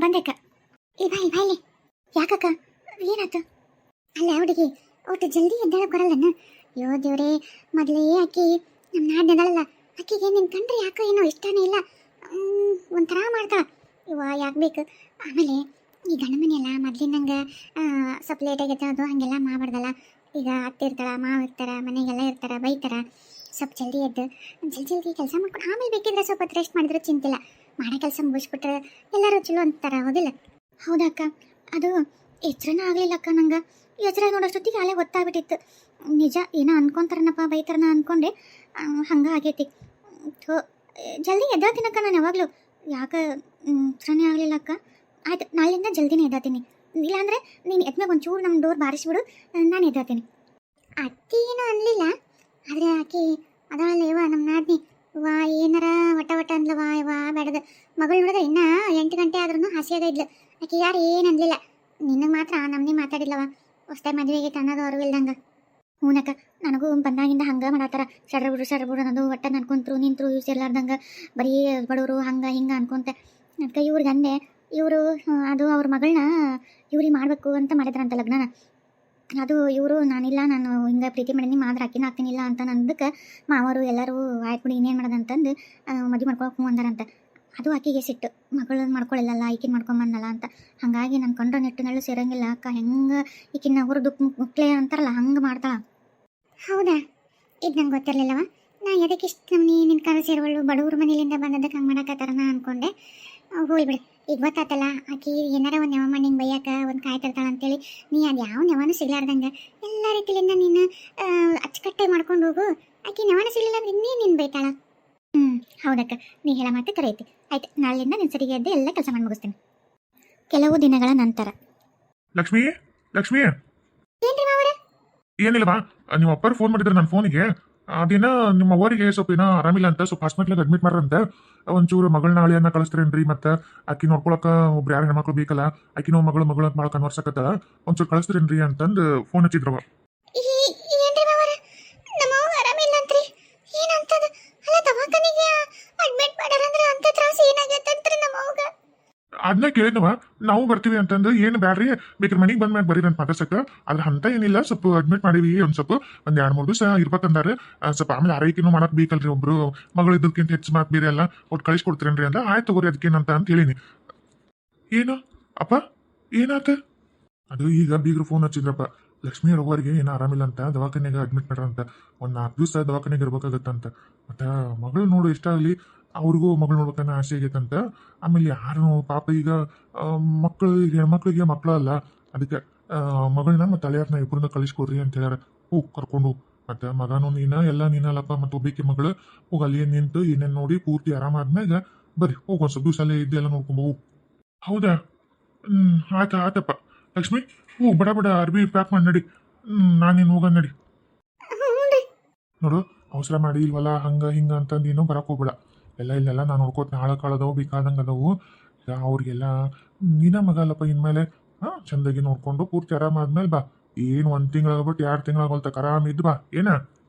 ಬಂದಕ್ಕ. ಇಲ್ಲಿ ಯಾಕಕ್ಕ, ಏನಾಯ್ತು? ಅಲ್ಲ ಹುಡುಗಿ, ಒಟ್ಟು ಜಲ್ದಿ ಎದ್ದಾಳಕ್ಕೆ ಬರಲ್ಲನ? ಅಯ್ಯೋ ದೇವ್ರೇ, ಮೊದಲೇ ಆಕಿ ನಮ್ಮ ನಾಡ್ನದಲ್ಲ, ಆಕಿಗೆ ನಿನ್ ಕಂಡ್ರೆ ಯಾಕೋ ಏನೋ ಇಷ್ಟನೇ ಇಲ್ಲ, ಒಂಥರ ಮಾಡ್ತಾಳ. ಇವ ಯಾಕೆ ಬೇಕು? ಆಮೇಲೆ ಈ ಗಂಡ ಮನೆಯಲ್ಲ ಮೊದ್ಲಿನಂಗೆ ಸ್ವಲ್ಪ ಲೇಟಾಗಿ ಎದ್ದೋದು ಹಾಗೆಲ್ಲ ಮಾಡಬಾರ್ದಲ್ಲ. ಈಗ ಅತ್ತೆ ಇರ್ತಾರ, ಮಾವ ಇರ್ತಾರ, ಮನೆಗೆಲ್ಲ ಇರ್ತಾರ, ಬೈತಾರ. ಸ್ವಲ್ಪ ಜಲ್ದಿ ಎದ್ದು ಜಲ್ದಿ ಕೆಲಸ ಮಾಡ್ಕೊಂಡು ಆಮೇಲೆ ಬೇಕಿದ್ರೆ ಸ್ವಲ್ಪ ಹೊತ್ತು ರೆಸ್ಟ್ ಮಾಡಿದ್ರೆ ಚಿಂತಿಲ್ಲ. ಮಾಡೋ ಕೆಲಸ ಮುಗಿಸ್ಬಿಟ್ರೆ ಎಲ್ಲರೂ ಚಲೋ ಅಂತಾರ, ಹೌದಿಲ್ಲ? ಹೌದಕ್ಕ, ಅದು ಎಚ್ಚರನ ಆಗಲಿಲ್ಲಕ್ಕ. ನಂಗೆ ಎಚ್ಚರ ನೋಡೋಷ್ಟೊತ್ತಿಗೆ ಅಲ್ಲೇ ಗೊತ್ತಾಗ್ಬಿಟ್ಟಿತ್ತು. ನಿಜ ಏನೋ ಅನ್ಕೊಂತಾರನಪ್ಪ, ಬೈತಾರನ ಅನ್ಕೊಂಡೆ, ಹಂಗೆ ಆಗೈತಿ. ಜಲ್ದಿ ಎದ್ದಾತೀನಕ್ಕ ನಾನು ಯಾವಾಗಲೂ. ಯಾಕೆ ಎಚ್ಚರನೇ ಆಗಲಿಲ್ಲಕ್ಕ? ಆಯ್ತು, ನಾಳೆಯಿಂದ ಜಲ್ದಿನೇ ಎದ್ದಾತೀನಿ. ಇಲ್ಲಾಂದರೆ ನೀನು ಎದ್ಮೇಲೆ ಒಂಚೂರು ನಮ್ಮ ಡೋರ್ ಬಾರಿಸ್ಬಿಡು, ನಾನು ಎದ್ದಾತೀನಿ. ಅತ್ತಿ ಏನೂ ಅನ್ನಲಿಲ್ಲ, ಆದರೆ ಆಕೆ ಅದರಲ್ಲ ಇವ ನಮ್ಮ ನಾದ್ನಿ ವಾ ಏನಾರ ವಟ ಅಂದ್ಲವಾ. ಇವ ಬೇಡದ ಮಗಳು ನೋಡಿದ್ರೆ ಇನ್ನೂ 8 ಗಂಟೆ ಆದ್ರೂ ಹಸಿಯಾಗ ಇದ್ಲು. ಆಕೆ ಯಾರು ಏನು ಅನ್ನಲಿಲ್ಲ. ನಿನಗೆ ಮಾತ್ರ ನಮ್ಮನೆ ಮಾತಾಡಿಲ್ಲವ, ಹೊಸ್ತಾಗಿ ಮದುವೆಗೆ ಅನ್ನೋದು ಅವ್ರು ಇಲ್ದಂಗೆ. ಹೂನಕ್ಕ, ನನಗೂ ಬಂದಾಗಿಂದ ಹಂಗೆ ಮಾಡತ್ತಾರ. ಶಡ್ರಬಿಡು ಅನ್ನೋದು, ಒಟ್ಟ ನನ್ಕೊಂತರು ನಿಂತರು ಯೂಸ್ ಇರ್ಲಾರ್ದಂಗೆ ಬರೀ ಬಡವರು ಹಂಗೆ ಹಿಂಗೆ ಅನ್ಕೊಂತೆ. ಅದಕ್ಕೆ ಇವ್ರಿಗೆ ಅಂದೆ, ಇವರು ಅದು ಅವ್ರ ಮಗಳನ್ನ ಇವ್ರಿಗೆ ಮಾಡಬೇಕು ಅಂತ ಮಾಡಿದ್ರಂತ ಲಗ್ನನ. ಅದು ಇವರು ನಾನಿಲ್ಲ, ನಾನು ಹಿಂಗೆ ಪ್ರೀತಿ ಮಾಡೀನಿ, ಮಾತ್ರ ಅಕ್ಕಿನ ಆಗ್ತೀನಿಲ್ಲ ಅಂತ ನಂದಕ್ಕೆ ಮಾವರು ಎಲ್ಲರೂ ಆಯ್ತು ಬಿಡಿ ಇನ್ನೇನು ಮಾಡೋದಂತಂದು ಮದುವೆ ಮಾಡ್ಕೊಳಕ್ಕೆ ಅಂದಾರಂತ. ಅದು ಆಕೆಗೆ ಸಿಟ್ಟು, ಮಗಳು ಮಾಡ್ಕೊಳ್ಳಿಲ್ಲಲ್ಲ, ಈಕಿನ ಮಾಡ್ಕೊಂಬನ್ನಲ್ಲ ಅಂತ. ಹಾಗಾಗಿ ನನ್ನ ಕೊಂಡ್ರ ನೆಟ್ಟಿನಲ್ಲೂ ಸೇರಂಗಿಲ್ಲ ಅಕ್ಕ. ಹೆಂಗೆ ಈಕಿನ ಹುರಿದು ಮುಕ್ಳೆ ಅಂತಾರಲ್ಲ ಹಂಗೆ ಮಾಡ್ತಾಳ. ಹೌದಾ? ಇದು ನಂಗೆ ಗೊತ್ತಿರಲಿಲ್ಲವ. ನಾ ಎದಕ್ಕೆ ಇಷ್ಟು ನಮ್ನಿ ನಿನ್ನ ಕಾಲ ಸೇರುವಳು, ಬಡವ್ರ ಮನೇಲಿಂದ ಬಂದದಕ್ಕೆ ಹಂಗೆ ಮಾಡಕತ್ತಾರನ ಅಂದ್ಕೊಂಡೆ. ಹೋಗಿ ಬಿಡಿ, ಈಗ ಗೊತ್ತಾತಲ್ಲ ಆಕಿ ಏನಾರ ಒಂದು ನೆವ ಮಾಡಿ ನಿಂಗೆ ಬೈಯಾಕ ಒಂದು ಕಾಯಿ ತರ್ತಾಳ ಅಂತೇಳಿ. ನೀ ಅದು ಯಾವ ನೆವನೂ ಸಿಗ್ಲಾರ್ದಂಗೆ ಎಲ್ಲ ರೀತಿಲಿಂದ ನೀನು ಅಚ್ಚುಕಟ್ಟಾಗಿ ಮಾಡ್ಕೊಂಡು ಹೋಗು. ಆಕಿ ನೆವನ ಸಿಗಲಿಲ್ಲ ಅಂದ್ರೆ ಇನ್ನೇ ನೀನು ಬೈತಾಳ. ಹೌದಕ್ಕ, ನೀ ಹೇಳ ಮಾತು ಕರೆಯುತ್ತೆ. ಆಯ್ತು, ನಾಳೆಯಿಂದ ನಿನ್ನ ಸರಿಗೆ ಎದ್ದು ಎಲ್ಲ ಕೆಲಸ ಮಾಡಿ ಮುಗಿಸ್ತೀನಿ. ಕೆಲವು ದಿನಗಳ ನಂತರ. ಲಕ್ಷ್ಮಿ, ಲಕ್ಷ್ಮಿ, ಏನ್ರಿ ಮಾವರೇ? ಏನಿಲ್ಲವಾ, ನಿಮ್ಮ ಅಪ್ಪರು ಫೋನ್ ಮಾಡಿದ್ರು ನನ್ನ ಫೋನಿಗೆ. ಅದೇನ ನಿಮ್ಮ ಅವರಿಗೆ ಸ್ವಲ್ಪ ಏನೋ ಆರಾಮಿಲ್ಲ ಅಂತ, ಸ್ವಲ್ಪ ಹಾಸ್ಪಿಟ್ಲಿಗೆ ಅಡ್ಮಿಟ್ ಮಾಡ್ರಂತ. ಒಂಚೂರು ಮಗಳನ್ನ ಅಳಿಯನ್ನ ಕಳಿಸ್ತೀರೇನ್ರಿ? ಮತ್ತೆ ಆಕಿ ನೋಡ್ಕೊಳಕ ಒಬ್ರು ಯಾರು ಹೆಣ್ಮಕ್ಳು ಬೇಕಲ್ಲ, ಆಕಿನೋ ಮಗಳು ಅಂತ ಭಾಳ ಕನ್ವರ್ಸಕತ್ತಾಳ, ಒಂಚೂರು ಕಳಿಸ್ತೀರೇನ್ರಿ ಅಂತಂದು ಫೋನ್ ಹಚ್ಚಿದ್ರವ. ಏನ್ರಿ ಮಾವರೇ, ನಮ್ಮ ಅವ್ವ ಆರಾಮಿಲ್ಲ ಅಂತ್ರಿ? ಏನಂತದ? ಅಲ್ಲ ದವಾಖಾನಿಗೆ ಅಡ್ಮಿಟ್ ಮಾಡ್ಯಾರಂದ್ರೆ ಅಂತ ತ್ರಾಸ ಏನಾಗೈತಂತ್ರಿ ನಮ್ಮ ಅವ್ವಗ? ಅದನ್ನ ಕೇಳಿದವ, ನಾವು ಬರ್ತೀವಿ ಅಂತಂದು. ಏನು ಬ್ಯಾಡ್ರಿ, ಬೇಕಾದ್ರೆ ಮನೆಗೆ ಬಂದ್ಮ್ಯಾಗ ಬರೀ ಅಂತ ಮಾತಾಡ್ಸಕ್ಕೆ. ಆದ್ರೆ ಅಂತ ಏನಿಲ್ಲ, ಸ್ವಲ್ಪ ಅಡ್ಮಿಟ್ ಮಾಡೀವಿ, ಒಂದು 2-3 ದಿವಸ ಇರ್ಬೇಕಂದಾರೆ. ಸ್ವಲ್ಪ ಆಮೇಲೆ ಆರೈಕೆನೂ ಮಾಡಕ್ ಬೇಕಲ್ರಿ, ಒಬ್ರು ಮಗಳು ಇದ್ದಕ್ಕಿಂತ ಹೆಚ್ಚು ಮಾತು ಬೇರೆ ಎಲ್ಲ ಒಟ್ಟು ಕಳಿಸ್ಕೊಡ್ತೀರೇನ್ರಿ ಅಂತ. ಆಯ್ತು ತಗೋರಿ, ಅದಕ್ಕೇನಂತ ಅಂತ ಹೇಳಿನಿ. ಏನು ಅಪ್ಪ, ಏನಾತ? ಅದು ಈಗ ಬೀಗ್ರು ಫೋನ್ ಹಚ್ಚಿದ್ರಪ್ಪ, ಲಕ್ಷ್ಮಿ ರವ್ವರಿಗೆ ಏನೋ ಆರಾಮಿಲ್ಲ ಅಂತ, ದವಾಖಾನೆಗೆ ಅಡ್ಮಿಟ್ ಮಾಡ್ರಂತ. ಒಂದು 4 ದಿವಸ ದವಾಖಾನೆಗೆ ಇರ್ಬೇಕಾಗತ್ತಂತ. ಮತ್ತೆ ಮಗಳು ನೋಡು ಎಷ್ಟಾಗಲಿ, ಅವ್ರಿಗೂ ಮಗಳು ನೋಡ್ಬೇಕನ್ನೋ ಆಸೆ ಆಗೈತಂತ. ಆಮೇಲೆ ಯಾರು ಪಾಪ ಈಗ ಹೆಣ್ಮಕ್ಳಿಗೆ ಮಕ್ಕಳಲ್ಲ, ಅದಕ್ಕೆ ಮಗಳನ್ನ ಮತ್ತೆ ಹಳೆಯರ್ನ ಇಬ್ಬರನ್ನ ಕಳಿಸ್ಕೊಡ್ರಿ ಅಂತ ಹೇಳ್ಯಾರ. ಹೋಗಿ ಕರ್ಕೊಂಡು. ಮತ್ತೆ ಮಗನೂ ಎಲ್ಲ ನೀನಲ್ಲಪ್ಪ, ಮತ್ತೆ ಒಬ್ಬಾಕಿ ಮಗಳು ಹೋಗಿ ಅಲ್ಲಿ ನಿಂತು ಏನೇನು ನೋಡಿ ಪೂರ್ತಿ ಆರಾಮಾದ್ಮೇಲೆ ಬರ್ರಿ, ಹೋಗಿ ಒಂದು ಸ್ವಲ್ಪ ದಿವಸ ಅಲ್ಲೇ ಇದ್ದು ಎಲ್ಲ ನೋಡ್ಕೊಂಡು ಹೋಗು. ಹೌದಾ? ಆತಪ್ಪ. ಲಕ್ಷ್ಮಿ, ಬಡ ಅರ್ಬಿ ಪ್ಯಾಕ್ ಮಾಡಿ ನಡಿ, ನಾನೇನು ಹೋಗ ನಡಿ. ನೋಡು, ಅವಸರ ಮಾಡಿ ಇಲ್ವಲ್ಲ ಹಂಗ ಹಿಂಗ ಅಂತಂದು ಏನೋ ಬರಕ್ ಹೋಗ್ಬೇಡ. ಇಲ್ಲೆಲ್ಲ ನಾನು ನೋಡ್ಕೋತೀನಿ, ಹಾಳಕಾಳದವು ಬೇಕಾದಂಗೆ ಅದಾವು. ಈಗ ಅವ್ರಿಗೆಲ್ಲ ನೀನ ಮಗ ಅಲ್ಲಪ್ಪ ಇನ್ಮೇಲೆ. ಚಂದಾಗಿ ನೋಡ್ಕೊಂಡು ಪೂರ್ತಿ ಆರಾಮಾದ್ಮೇಲೆ ಬಾ. ಏನು 1 ತಿಂಗಳಾಗ್ಬಿಟ್ಟು 2 ತಿಂಗಳಾಗೋಲ್ತಕ್ಕ ಆರಾಮಿದ್ದು ಬಾ. ಏನ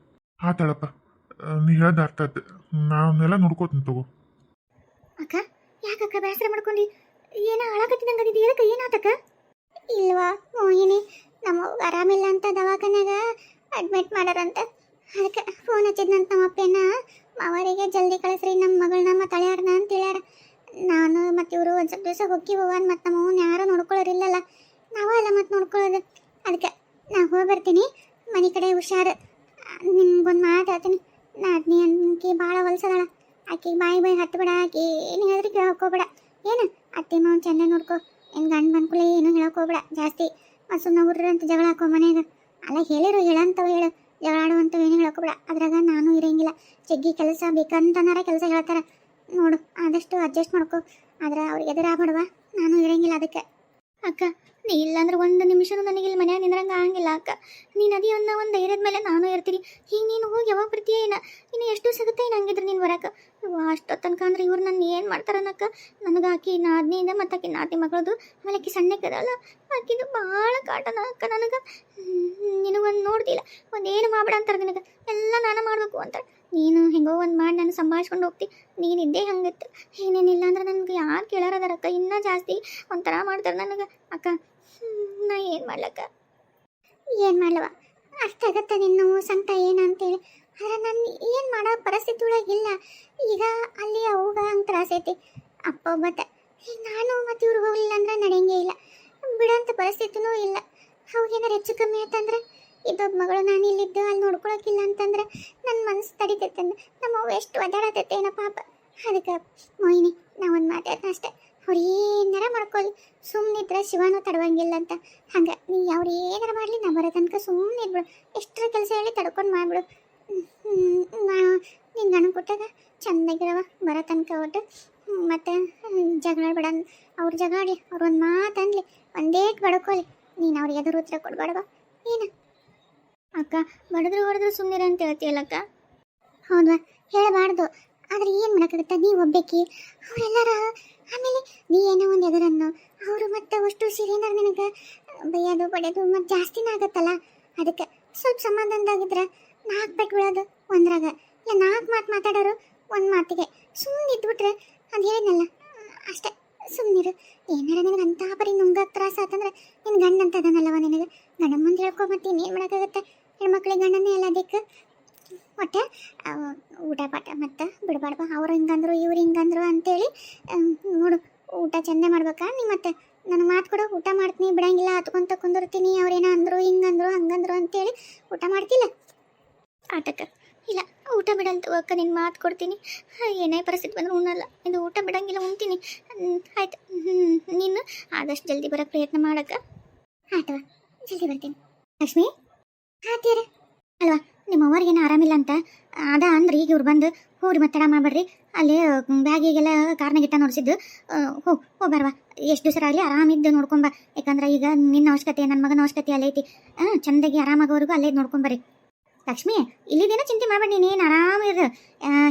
ಆತಾಳಪ್ಪ, ನೀ ಹೇಳ್ದ ಅರ್ಥ ಆಯ್ತು, ನಾನೆಲ್ಲ ನೋಡ್ಕೋತೀನಿ ತಗೋ. ಅಕ್ಕ, ಯಾಕಕ್ಕ ಬೇಸರ ಮಾಡ್ಕೊಂಡು ಏನೋ ಹಾಳಾಕತ್ತಿದಂಗದಿದ್ದು? ಏನಕ್ಕ, ಏನಾತಕ್ಕ? ಇಲ್ವಾ ಮೋಹಿನಿ, ನಮ್ಮ ಆರಾಮಿಲ್ಲ ಅಂತ ದವಾಖಾನ್ಯಾಗ ಅಡ್ಮಿಟ್ ಮಾಡ್ಯಾರಂತ. ಅದಕ್ಕೆ ಫೋನ್ ಹಚ್ಚಿದ್ನಂತ ನಮ್ಮಪ್ಪನ, ಅವರಿಗೆ ಜಲ್ದಿ ಕಳಿಸ್ರಿ ನಮ್ಮ ಮಗಳನ್ನ ಮತ್ತು ಹಳೆಯಾರನ್ನ ಅಂತ ಹೇಳ್ಯಾರ. ನಾನು ಮತ್ತು ಇವರು ಒಂದು ಸ್ವಲ್ಪ ದಿವಸ ಹೋಗಿ ಹೋಗೋಣ, ಮತ್ತು ನಮ್ಮವನ್ನ ಯಾರೂ ನೋಡ್ಕೊಳ್ಳೋರಿಲ್ಲಲ್ಲ, ನಾವೇ ಅಲ್ಲ ಮತ್ತು ನೋಡ್ಕೊಳ್ಳೋದು. ಅದಕ್ಕೆ ನಾನು ಹೋಗಿ ಬರ್ತೀನಿ, ಮನೆ ಕಡೆ ಹುಷಾರು. ನಿನ್ಗೊಂದು ಮಾತು ಹೇಳ್ತೀನಿ, ನಾದ್ನಿ ಅನ್ಕಿ ಭಾಳ ಹೊಲ್ಸದಾಳ. ಆಕಿಗೆ ಬಾಯಿ ಹತ್ತು ಬಿಡ, ಆಕಿ ಏನು ಹೇಳಿದ್ರೆ ಕೇಳ್ಕೋಬೇಡ. ಏನು ಅತ್ತೆ ಮಾವನ ಚೆಂದ ನೋಡ್ಕೊ. ಏನು ಗಂಡು ಬಂದ್ಕೂಲೆ ಏನು ಹೇಳೋಕೋಬೇಡ ಜಾಸ್ತಿ. ಸುಮ್ಮನೆ ಹುಡ್ರಂತ ಜಗಳ ಹಾಕೋ ಮನೆಯಾಗ. ಅಲ್ಲ ಹೇಳಿರು, ಹೇಳಂತವ ಹೇಳು, ಜಗಳ ಆಡುವಂಥವು ಏನು ಹೇಳೋಕೋಬೇಡ. ಅದ್ರಾಗ ನಾನು ಇರೋಂಗಿಲ್ಲ, ಜಗ್ಗಿ ಕೆಲಸ ಬೇಕಂತನಾರ ಕೆಲಸ ಹೇಳ್ತಾರೆ ನೋಡು. ಆದಷ್ಟು ಅಡ್ಜಸ್ಟ್ ಮಾಡ್ಕೊ. ಆದ್ರೆ ಅವ್ರಿಗೆ ಎದುರಾಗ್ಬಿಡುವ, ನಾನು ಇರೋಂಗಿಲ್ಲ ಅದಕ್ಕೆ. ಅಕ್ಕ, ನೀ ಇಲ್ಲಾಂದ್ರೆ 1 ನಿಮಿಷನೂ ನನಗೆ ಇಲ್ಲಿ ಮನ್ಯಾಗ ನಿಂದ್ರಂಗೆ ಆಗಂಗಿಲ್ಲ ಅಕ್ಕ. ನೀನು ಅದಿ ಅನ್ನೋ ಒಂದು ಧೈರ್ಯದ ಮೇಲೆ ನಾನು ಇರ್ತೀನಿ. ಈಗ ನೀನು ಹೋಗಿ ಯಾವಾಗ ಬರ್ತೀಯ ಏನ? ಇನ್ನು ಎಷ್ಟು ಸಿಗುತ್ತೆ ಏನು ಹಂಗಿದ್ರೆ ನೀನು ಬರಕ್ಕೆ? ಅಷ್ಟೋ ತನಕ ಅಂದ್ರೆ ಇವ್ರು ನನ್ನ ಏನು ಮಾಡ್ತಾರನ್ನಕ್ಕ. ನನಗೆ ಆಕಿ ನಾದ್ನಿಯಿಂದ ಮತ್ತು ಆಕಿ ನಾತಿ ಮಗಳದು, ಆಮೇಲೆ ಆಕಿ ಸಣ್ಣಕ್ಕದಲ್ಲ, ಆಕಿದು ಭಾಳ ಕಾಟನ ಅಕ್ಕ ನನಗೆ. ನಿನಗೊಂದು ನೋಡ್ತಿಲ್ಲ, ಒಂದೇನು ಮಾಡ್ಬೇಡ ಅಂತಾರೆ ನಿನಗೆ, ಎಲ್ಲ ನಾನು ಮಾಡಬೇಕು ಅಂತಾರೆ. ನೀನು ಹೆಂಗೋ ಒಂದು ಮಾಡಿ ನಾನು ಸಂಭಾಳಿಸ್ಕೊಂಡು ಹೋಗ್ತಿ. ನೀನಿದ್ದೇ ಹಂಗಿತ್ತು. ಏನೇನಿಲ್ಲ ಅಂದ್ರೆ ನನಗೆ ಯಾರು ಕೇಳಾರದಾರಕ್ಕ, ಇನ್ನೂ ಜಾಸ್ತಿ ಒಂಥರ ಮಾಡ್ತಾರೆ ನನಗೆ. ಅಕ್ಕ ನಾ ಏನು ಮಾಡ್ಲಕ್ಕ? ಏನು ಮಾಡ್ಲವ, ಅಷ್ಟಾಗತ್ತ ನಿನ್ನ ಸಂಕಟ ಏನು ಅಂತೇಳಿ. ಆದ್ರೆ ನಾನು ಏನು ಮಾಡೋ ಪರಿಸ್ಥಿತಿ ಒಳಗಿಲ್ಲ. ಈಗ ಅಲ್ಲಿ ಅವಾಗ ಹಂಗೆ ತ್ರಾಸೈತಿ. ಅಪ್ಪ ಒಬ್ಬತ್ತ, ಈಗ ನಾನು ಮತ್ತು ಇವ್ರಿಗೆ ಹೋಗ್ಲಿಲ್ಲ ಅಂದ್ರೆ ನಡೆಯಂಗೇ ಇಲ್ಲ. ಬಿಡೋಂಥ ಪರಿಸ್ಥಿತಿನೂ ಇಲ್ಲ. ಅವಾಗೇನಾರು ಹೆಚ್ಚು ಕಮ್ಮಿ ಆಯ್ತಂದ್ರೆ ಇದೊಬ್ಬ ಮಗಳು ನಾನು ಇಲ್ಲಿದ್ದು ಅಲ್ಲಿ ನೋಡ್ಕೊಳಕ್ಕಿಲ್ಲ ಅಂತಂದ್ರೆ ನನ್ನ ಮನಸ್ಸು ತಡಿತೈತಂದ್ರೆ ನಮ್ಮ ಅವ್ವ ಎಷ್ಟು ಒದ್ದಾಡತೈತೆ ಏನೋ ಪಾಪ. ಅದಕ್ಕೆ ಮೊಯ್ನಿ ನಾ ಒಂದು ಮಾತಾಡ್ನ ಅಷ್ಟೆ, ಅವ್ರು ಏನಾರ ಮಾಡ್ಕೊಳ್ಳಿ, ಸುಮ್ಮನಿದ್ರೆ ಶಿವನೂ ತಡವಂಗಿಲ್ಲ ಅಂತ. ಹಂಗೆ ನೀ ಅವ್ರು ಏನಾರ ಮಾಡಲಿ ನಾ ಬರೋ ತನಕ ಸುಮ್ಮನೆ ಇದ್ಬಿಡು. ಎಷ್ಟರ ಕೆಲಸ ಹೇಳಿ ತಡ್ಕೊಂಡು ಮಾಡಿಬಿಡು. ನಾ ನಿನ್ನ ಗಂಡ ಕೊಟ್ಟಾಗ ಚೆಂದಾಗಿರವ ಬರೋ ತನಕ ಒಟ್ಟು. ಮತ್ತು ಜಗಳ ಬೇಡ, ಅವ್ರು ಜಗಳಾಡಿ ಅವ್ರು ಒಂದು ಮಾತು ಅನ್ಲಿ, ಒಂದೇಟ್ ಬಡ್ಕೊಳ್ಳಿ, ನೀನು ಅವ್ರಿಗೆ ಎದುರು ಉತ್ತರ ಕೊಡಬೇಡವ. ಏನು ಅಕ್ಕ, ಹೊಡೆದ್ರು ಸುಮ್ಮನೆ ಅಂತ ಹೇಳ್ತೀಯಲ್ಲಕ್ಕ? ಹೌದಾ, ಹೇಳಬಾರ್ದು. ಆದ್ರೆ ಏನು ಮಾಡೋಕ್ಕಾಗುತ್ತೆ, ನೀವು ಒಬ್ಬೇಕಿ, ಅವರೆಲ್ಲರ. ಆಮೇಲೆ ನೀ ಏನೋ ಒಂದು ಎದುರನ್ನು ಅವರು ಮತ್ತೆ ಅಷ್ಟು ಸಿರಿನಾರ ನಿನಗೆ ಬೈಯೋದು ಬಡಿಯೋದು ಮತ್ತು ಜಾಸ್ತಿನೇ ಆಗತ್ತಲ್ಲ. ಅದಕ್ಕೆ ಸ್ವಲ್ಪ ಸಮಾಧಾನದಾಗಿದ್ರೆ 4 ಪೆಟ್ಟು ಬೀಳೋದು ಒಂದ್ರಾಗ, ಇಲ್ಲ 4 ಮಾತು ಮಾತಾಡೋರು ಒಂದು ಮಾತಿಗೆ. ಸುಮ್ಮನೆ ಇದ್ಬಿಟ್ರೆ ಅದು ಹೇಳಿದ್ನಲ್ಲ ಅಷ್ಟೇ, ಸುಮ್ಮನಿರು. ಏನಾರ ನಿನಗೆ ಅಂಥ ಬರೀ ನುಂಗಕ್ಕೆ ತ್ರಾಸ ಆತಂದ್ರೆ ನಿನ್ನ ಗಂಡ ಅಂತ ಅದನ್ನಲ್ಲವ ನಿನಗೆ. ಗಂಡ ಮುಂದೆ ಹೇಳ್ಕೊ, ಮತ್ತೆ ಇನ್ನೇನು ಮಾಡೋಕ್ಕಾಗತ್ತೆ? ಹೆಣ್ಮಕ್ಳಿಗೆ ಗಂಡನೇ ಎಲ್ಲ ಅದಕ್ಕೆ. ಒಟ್ಟು ಊಟ ಪಾಠ ಮತ್ತು ಬಿಡಬಾರ್ದು. ಅವ್ರು ಹಿಂಗಂದ್ರು ಇವ್ರು ಹಿಂಗಂದ್ರು ಅಂತೇಳಿ ನೋಡು, ಊಟ ಚೆಂದ ಮಾಡ್ಬೇಕಾ ನೀ? ಮತ್ತೆ ನನಗೆ ಮಾತು ಕೊಡು, ಊಟ ಮಾಡ್ತೀನಿ, ಬಿಡಂಗಿಲ್ಲ, ಹತ್ಕೊಂತ ಕುಂದಿರ್ತೀನಿ. ಅವ್ರೇನೋ ಅಂದರು ಹಿಂಗಂದ್ರು ಹಂಗಂದ್ರು ಅಂತೇಳಿ ಊಟ ಮಾಡ್ತಿಲ್ಲ ಆಟಕ್ಕೆ. ಇಲ್ಲ, ಊಟ ಬಿಡಂತ ಅಕ್ಕ, ನಿನ್ನ ಮಾತು ಕೊಡ್ತೀನಿ. ಏನೇ ಪರಿಸ್ಥಿತಿ ಬಂದರೂ ಉಣ್ಣಲ್ಲ, ಇದು ಊಟ ಬಿಡಂಗಿಲ್ಲ, ಉಣ್ತೀನಿ. ಆಯ್ತು, ನೀನು ಆದಷ್ಟು ಜಲ್ದಿ ಬರೋಕ್ಕೆ ಪ್ರಯತ್ನ ಮಾಡಕ್ಕ. ಆಯ್ತವ, ಜಲ್ದಿ ಬರ್ತೀನಿ. ಲಕ್ಷ್ಮಿ ಹಾತೀರ ಅಲ್ವಾ? ನಿಮ್ಮ ಅವ್ರಿಗೇನು ಆರಾಮಿಲ್ಲ ಅಂತ ಅದ ಅಂದ್ರೆ ಈಗ ಇವ್ರು ಬಂದು ಹೋಗ್ರಿ ಮತ್ತೆ ಮಾಡಬೇಡ್ರಿ, ಅಲ್ಲಿ ಬ್ಯಾಗಿಗೆಲ್ಲ ಕಾರ್ನಾಗಿಟ್ಟ ನೋಡಿಸಿದ್ದು ಹೋಗ್ಬಾರ್ವ. ಎಷ್ಟು ದಿವಸ ಆಗಲಿ ಆರಾಮಿದ್ದು ನೋಡ್ಕೊಂಬ. ಯಾಕಂದ್ರೆ ಈಗ ನಿನ್ನ ಅವಶ್ಯಕತೆ, ನನ್ನ ಮಗನ ಅವಶ್ಯಕತೆ ಅಲ್ಲೇ ಐತಿ. ಚೆಂದಾಗಿ ಆರಾಮಾಗೋವರೆಗೂ ಅಲ್ಲೇ ನೋಡ್ಕೊಂಬರ್ರಿ. ಲಕ್ಷ್ಮಿ, ಇಲ್ಲಿದೇನೋ ಚಿಂತೆ ಮಾಡಬೇಡಿ, ನೀನೇನು ಆರಾಮಿರು.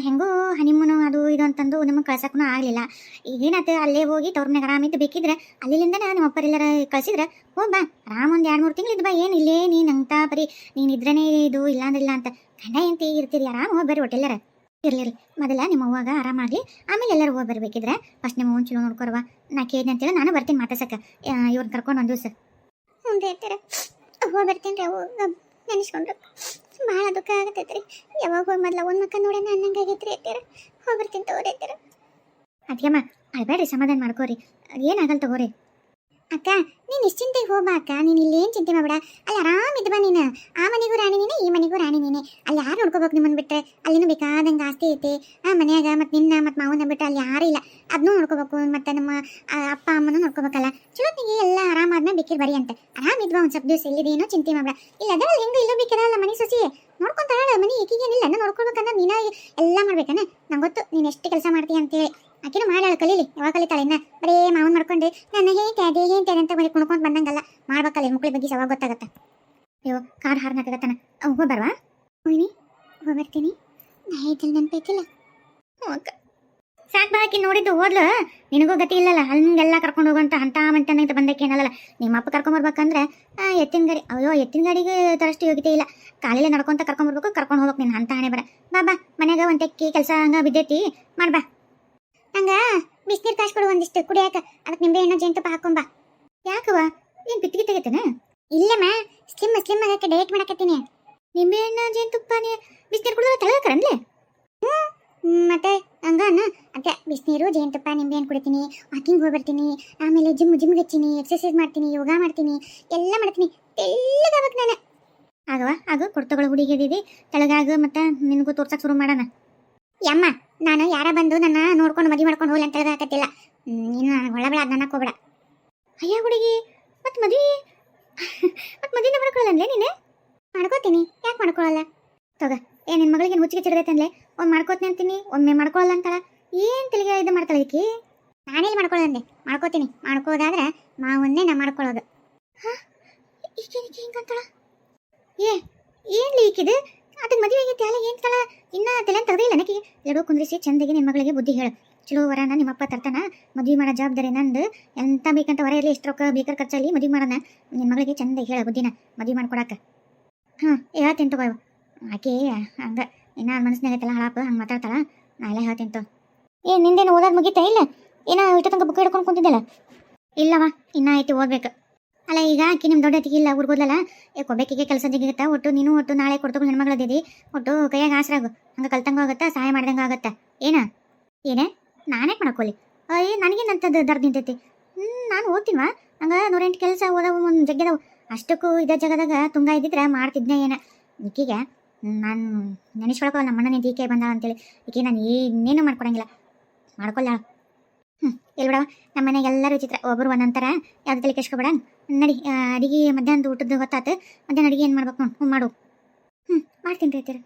ಹೆಂಗೂ ಹನಿಮೂನು ಅದು ಇದು ಅಂತಂದು ನಿಮಗೆ ಕಳ್ಸಕ್ಕೂ ಆಗಲಿಲ್ಲ. ಈಗೇನಾಯ್ತು, ಅಲ್ಲೇ ಹೋಗಿ ತವ್ರನಾಗ ಆರಾಮಿದ್ದು. ಬೇಕಿದ್ರೆ ಅಲ್ಲಿಂದನೇ ನಿಮ್ಮ ಅಪ್ಪರೆಲ್ಲರ ಕಳಿಸಿದ್ರೆ ಹೋಗಿ ಬಾ. ಆರಾಮ್ ಒಂದು 2-3 ತಿಂಗಳು ಇದ್ದು ಬಾ. ಏನು ಇಲ್ಲೇ ನೀನು ಅಂತ ಬರೀ ನೀನು ಇದ್ರೇ ಇದು ಇಲ್ಲಾಂದ್ರಿಲ್ಲ ಅಂತ ಗಂಡ ಎಂತ ಇರ್ತೀರಿ. ಆರಾಮ್ ಹೋಗಿ ಬರ್ರಿ. ಒಟ್ಟೆಲ್ಲರ ಇರ್ಲಿರಿ. ಮೊದಲ ನಿಮ್ಮ ಅವ್ವಾಗ ಆರಾಮಾಗಲಿ, ಆಮೇಲೆ ಎಲ್ಲರೂ ಹೋಗಿ ಬರ್ಬೇಕಿದ್ರೆ ಫಸ್ಟ್ ನಿಮ್ಮ ಅವ್ವನ ಚಲೋ ನೋಡ್ಕೊರವ. ನಾ ಕೇಳಿದೆ ಅಂತೇಳಿ ನಾನು ಬರ್ತೀನಿ ಮಾತಾಡ್ಸಕ್ಕೆ, ಇವ್ರನ್ನ ಕರ್ಕೊಂಡು ಒಂದು ದಿವಸ. ಮುಂದೆ ಇರ್ತೀರ ಹೋಗಿ ಬರ್ತೀನಿ ರೀ. ಅವು ನೆನೆಸ್ಕೊಂಡ್ರು ಭಾಳ ದುಃಖ ಆಗತೈತೆ ರೀ. ಯಾವಾಗ ಹೋಗಿ ಮೊದಲ ಒಂದು ಮಕ್ಕ ನೋಡೋಣ ಅನ್ನಂಗಾಗೈತ್ರಿ. ಐತೀರ ಹೋಗಿ ಬರ್ತೀನಿ ತಗೋರಿ. ಐತೀರ ಅದ್ಯಮ್ಮ ಅಳ್ಬೇಡ್ರಿ, ಸಮಾಧಾನ ಮಾಡ್ಕೋರಿ, ಏನಾಗಲ್ಲ ತಗೋರಿ. ಅಕ್ಕ ನೀನು ನಿಶ್ಚಿಂತೆಗೆ ಹೋಗ್ಬಾ ಅಕ್ಕ, ನೀನು ಇಲ್ಲೇನು ಚಿಂತೆ ಮಾಡಬೇಡ. ಅಲ್ಲಿ ಆರಾಮಿದ್ದು ಬಾ ನೀನು. ಆ ಮನೆಗೂ ರಾಣಿ ನೀನೆ, ಈ ಮನೆಗೂ ರಾಣಿ ನೀನೆ. ಅಲ್ಲಿ ಯಾರು ನೋಡ್ಕೋಬೇಕು ನಿಮ್ಮನ್ನು ಬಿಟ್ಟರೆ? ಅಲ್ಲಿನೂ ಬೇಕಾದಂಗೆ ಆಸ್ತಿ ಐತೆ ಆ ಮನ್ಯಾಗ. ಮತ್ತು ನಿನ್ನ ಮತ್ತು ಮಾವನ ಬಿಟ್ಟರೆ ಅಲ್ಲಿ ಯಾರೂ ಇಲ್ಲ. ಅದನ್ನೂ ನೋಡ್ಕೋಬೇಕು, ಮತ್ತು ನಮ್ಮ ಅಪ್ಪ ಅಮ್ಮನೂ ನೋಡ್ಕೋಬೇಕಲ್ಲ. ಚಲೋತ್ನಿಗೆ ಎಲ್ಲ ಆರಾಮಾದ್ಮೇಲೆ ಬೇಕಿರ್ ಬರಿ ಅಂತ. ಆರಾಮಿದ್ವಾ ಒಂದು ಸ್ವಲ್ಪ ದಿವಸ, ಇಲ್ಲಿದೇನೋ ಚಿಂತೆ ಮಾಡಬೇಡ. ಇಲ್ಲ ಅದರಲ್ಲಿ ಹೆಂಗೆ ಇಲ್ಲೂ ಬೇಕಿರಲ್ಲ ಮನೆ ಸೊಸಿ ನೋಡ್ಕೊಂತಾಳ. ಮನೆ ಏಕೀಗೇನಿಲ್ಲ, ನಾನು ನೋಡ್ಕೊಳ್ಬೇಕಂದ್ರೆ ನೀನು ಎಲ್ಲ ಮಾಡ್ಬೇಕನ್ನ. ನಂಗೆ ಗೊತ್ತು ನೀನು ಎಷ್ಟು ಕೆಲಸ ಮಾಡ್ತೀಯ ಅಂತೇಳಿ. ಆಕಿನೂ ಮಾಡಾಳ, ಕಲೀಲಿ. ಯಾವಾಗ ಕಲಿತಾಳೆ ಇನ್ನ? ಬರೀ ಮಾವನ್ ಮಾಡ್ಕೊಂಡು ನನ್ನ ಹೇಂತೆ ಅದೇ ಹೇಂತೆ ಅಂತ ಬರೀ ಕುಣ್ಕೊಂಡು ಬಂದಂಗಲ್ಲ ಮಾಡ್ಬೇಕಲ್ಲ. ಮಕ್ಳ ಬಗ್ಗೆ ಯಾವಾಗ ಗೊತ್ತಾಗತ್ತ? ಅಯ್ಯೋ ಕಾರ್ ಹಾರ್ನಾಗತ್ತಾನ. ಹೋಗಿ ಬರ್ವಾ? ಹೋಯ್ನಿ ಹೋಗಿ ಬರ್ತೀನಿ. ನಾ ಹೇಳ್ತೀನಿ ನೆನಪೈತಿಲ್ಲ. ಅಕ್ಕ ಸಾಕು ಬಾಕಿ ನೋಡಿದ್ದು ಹೋದ್ಲು. ನಿನಗೂ ಗತಿ ಇಲ್ಲಲ್ಲ, ಅಲ್ಲಿಗೆಲ್ಲ ಕರ್ಕೊಂಡು ಹೋಗುವಂತ ಅಂತ ಮಂಟನಂತ ಬಂದಕ್ಕೆ ಏನಲ್ಲ. ನಿಮ್ಮ ಅಪ್ಪ ಕರ್ಕೊಂಬರ್ಬೇಕಂದ್ರೆ ಎತ್ತಿನ ಗಾಡಿ. ಅಯ್ಯೋ ಎತ್ತಿನ ಗಾಡಿಗೆ ತರಷ್ಟು ಯೋಗ್ಯತೆ ಇಲ್ಲ. ಕಾಲೆಲ್ಲ ನಡ್ಕೊಂತ ಕರ್ಕೊಂಬರ್ಬೇಕು, ಕರ್ಕೊಂಡು ಹೋಗ್ಬೇಕು. ನಿನ್ನ ಅಂತ ಹಣೆ ಬರ. ಬಾ ಮನ್ಯಾಗ ಒಂದು ತೆಕ್ಕಿ ಕೆಲಸ ಹಂಗ ಬಿದ್ದೈತಿ, ಮಾಡ್ಬಾ. ನಂಗೆ ಬಿಸಿನೀರು ಕಾಸು ಕೊಡು ಒಂದಿಷ್ಟು ಕುಡಿಯಾಕ. ಅದಕ್ಕೆ ನಿಂಬೆ ಹಣ್ಣು ಜೇನುತುಪ್ಪ ಹಾಕೊಂಬಾ. ಯಾಕವ ಏನು ಪಿತ್ತಿಗೆ ತೆಗಿತೇನ? ಇಲ್ಲಮ್ಮ, ಸ್ಲಿಮ್ ಆಗಕ್ಕೆ ಡಯಟ್ ಮಾಡಕತ್ತೀನಿ. ನಿಂಬೆ ಹಣ್ಣು ಜೇನುತುಪ್ಪನೇ ಬಿಸಿನೀರು ಕುಡಿದ್ರೆ ತಳಕರನ್ಲೆ? ಮತ್ತೆ ಹಂಗನ ಅದೇ ಬಿಸಿನೀರು ಜೇನುತುಪ್ಪ ನಿಂಬೆ ಹಣ್ಣು ಕುಡಿತೀನಿ, ವಾಕಿಂಗ್ ಹೋಗಿ ಬರ್ತೀನಿ, ಆಮೇಲೆ ಜಿಮ್ಗೆ ಹಚ್ತೀನಿ, ಎಕ್ಸರ್ಸೈಸ್ ಮಾಡ್ತೀನಿ, ಯೋಗ ಮಾಡ್ತೀನಿ, ಎಲ್ಲ ಮಾಡ್ತೀನಿ. ತೆಳ್ಳಗಾಗಬೇಕು ನಾನು. ಆಗ ಕೊಡ್ತಗಳು ಹುಡುಗಿದಿದಿ ತೆಳಗಾಗ. ಮತ್ತೆ ನಿನಗೂ ತೋರ್ಸಕ್ಕೆ ಶುರು ಮಾಡೋಣ. ಯಮ್ಮ ನಾನು ಯಾರ ಬಂದು ನನ್ನ ನೋಡ್ಕೊಂಡು ಮದುವೆ ಮಾಡ್ಕೊಂಡು ಹೋಗ್ಲಿ ಅಂತ ಹೇಳಕತ್ತಿಲ್ಲ. ನೀನು ಒಳಬೇಡ, ಅದು ನನಗೆ ಹೋಗ್ಬೇಡ. ಅಯ್ಯ ಹುಡುಗಿ, ಮತ್ತೆ ಮದುವೆ ಮಾಡ್ಕೊಳ್ಳಲ್ಲ ನೀನು? ಮಾಡ್ಕೋತೀನಿ, ಯಾಕೆ ಮಾಡ್ಕೊಳ್ಳಲ್ಲ? ತಗ ನಿನ್ನ ಮಗಳಿಗೆ ಹುಚ್ಚಿಗೆ ಚಿಡದೈತಂದ್ಲೆ. ಒಮ್ಮೆ ಮಾಡ್ಕೋತೀನಿ ಅಂತೀನಿ, ಒಮ್ಮೆ ಮಾಡ್ಕೊಳ್ಳಲ್ಲ ಅಂತಾಳ. ಏನು ತಿಳಿಗೆ ಇದು ಮಾಡ್ತಾಳೆ ಈಕಿ? ನಾನೇಲಿ ಮಾಡ್ಕೊಳ್ಳಂದೆ, ಮಾಡ್ಕೋತೀನಿ. ಮಾಡ್ಕೋದಾದ್ರೆ ಮಾವನ್ನೇ ನಾ ಮಾಡ್ಕೊಳ್ಳೋದು. ಹಾಂ ಈಗೇನಿಕೆ ಹಿಂಗಂತಾಳ? ಏನ್ಲಿ ಈಕಿದು? ಅದಕ್ಕೆ ಮದುವೆ ಆಗೈತೆ ಅಲ್ಲ, ಏನು ತಾಳ ಇನ್ನೂ ತಲೆ ತೆಗೆದಿಲ್ಲ ನನಗೆ. ಎರಡೂ ಕುಂದ್ರಿಸಿ ಚಂದಗೆ ನಿನ್ನ ಮಗಳಿಗೆ ಬುದ್ಧಿ ಹೇಳು. ಚಲೋ ವರನ ನಿಮ್ಮಪ್ಪ ತರ್ತಾನ. ಮದುವೆ ಮಾಡೋ ಜವಾಬ್ದಾರಿ ನಂದು. ಎಂತ ಬೇಕಂತ ಹೊರ ಇರಲಿ, ಎಷ್ಟು ರೊಕ್ಕ ಬೇಕಾದ ಖರ್ಚಲ್ಲಿ ಮದುವೆ ಮಾಡೋಣ. ನಿನ್ನ ಮಗಳಿಗೆ ಚಂದಾಗಿ ಹೇಳ ಬುದ್ಧಿನ ಮದುವೆ ಮಾಡ್ಕೊಡಕ್ಕೆ. ಹಾಂ ಹೇಳ್ತೀನಿ ತಗೋ. ಆಕೆ ಹಂಗೆ ಇನ್ನ ಮನಸ್ಸಿನಾಗ ಐತಲ್ಲ ಹಳಾಪ ಹಂಗೆ ಮಾತಾಡ್ತಾಳ. ನಾ ಎಲ್ಲ ಹೇಳ್ತೀನಿ ತೋ. ನಿಂದೇನು ಓದೋದು ಮುಗೀತಾ ಇಲ್ಲ? ಏನೋ ಇಟ್ಟು ತನಕ ಬುಕ್ ಹಿಡ್ಕೊಂಡು ಕುಂತಿದ್ದಲ್ಲ. ಇಲ್ಲವಾ ಇನ್ನ ಐತಿ ಓದ್ಬೇಕು. ಅಲ್ಲ ಈಗ ಆಕಿ ನಿಮ್ಮ ದೊಡ್ಡ ಅತ್ತಿಗೆ ಇಲ್ಲ ಊರ್ಗೋದ್ಲಲ್ಲ, ಕೊಬ್ಬೆಕಿಗೆ ಕೆಲಸ ಜಿಗಿಗತ್ತ. ಒಟ್ಟು ನೀನು ಒಟ್ಟು ನಾಳೆ ಕೊಡ್ತಕೊಂಡು ಹೆಣ್ಮಗಳದಿದಿ. ಒಟ್ಟು ಕೈಯಾಗ ಆಸರಾಗು, ಹಂಗೆ ಕಲ್ತಂಗ ಆಗುತ್ತಾ, ಸಹಾಯ ಮಾಡ್ದಂಗೆ ಆಗತ್ತ. ಏನೇ ನಾನೇ ಮಾಡ್ಕೊಲಿ? ನನಗೇನಂತದ್ದು ದರ್ದ ನಿಂತೈತಿ. ನಾನು ಓದ್ತೀನಿವಾ, ಹಂಗೆ 108 ಕೆಲಸ ಓದವು ಒಂದು ಜಗ್ಗದವು. ಅಷ್ಟಕ್ಕೂ ಇದೇ ಜಗದಾಗ ತುಂಗ ಇದ್ದಿದ್ರೆ ಮಾಡ್ತಿದ್ನೆ ಏನ. ಈಕಿಗೆ ನಾನು ನೆನೆಸ್ಕೊಳಕಲ್ಲ ನಮ್ಮ ಅಣ್ಣನ ಈಕೆ ಬಂದ ಅಂತೇಳಿ. ಈಕೆ ನಾನು ಇನ್ನೇನು ಮಾಡ್ಕೊಡಂಗಿಲ್ಲ, ಮಾಡ್ಕೊಲ್ಲ. ಎಲ್ಲಿ ಬಿಡವ, ನಮ್ಮ ಮನೆಗೆ ಎಲ್ಲರೂ ವಿಚಿತ್ರ, ಒಬ್ಬರು ಒಂದೊಂಥರ. ಯಾವ್ದು ತಲೆ ಕೆಸ್ಕೊಬೇಡ. ನಡಿ ಅಡಿಗೆ ಮಧ್ಯಾಹ್ನದ ಊಟದ ಹೊತ್ತಾತು. ಮಧ್ಯಾಹ್ನ ಅಡಿಗೆ ಏನು ಮಾಡ್ಬೇಕು ಮಾಡು. ಮಾಡ್ತೀನಿ ರೀ.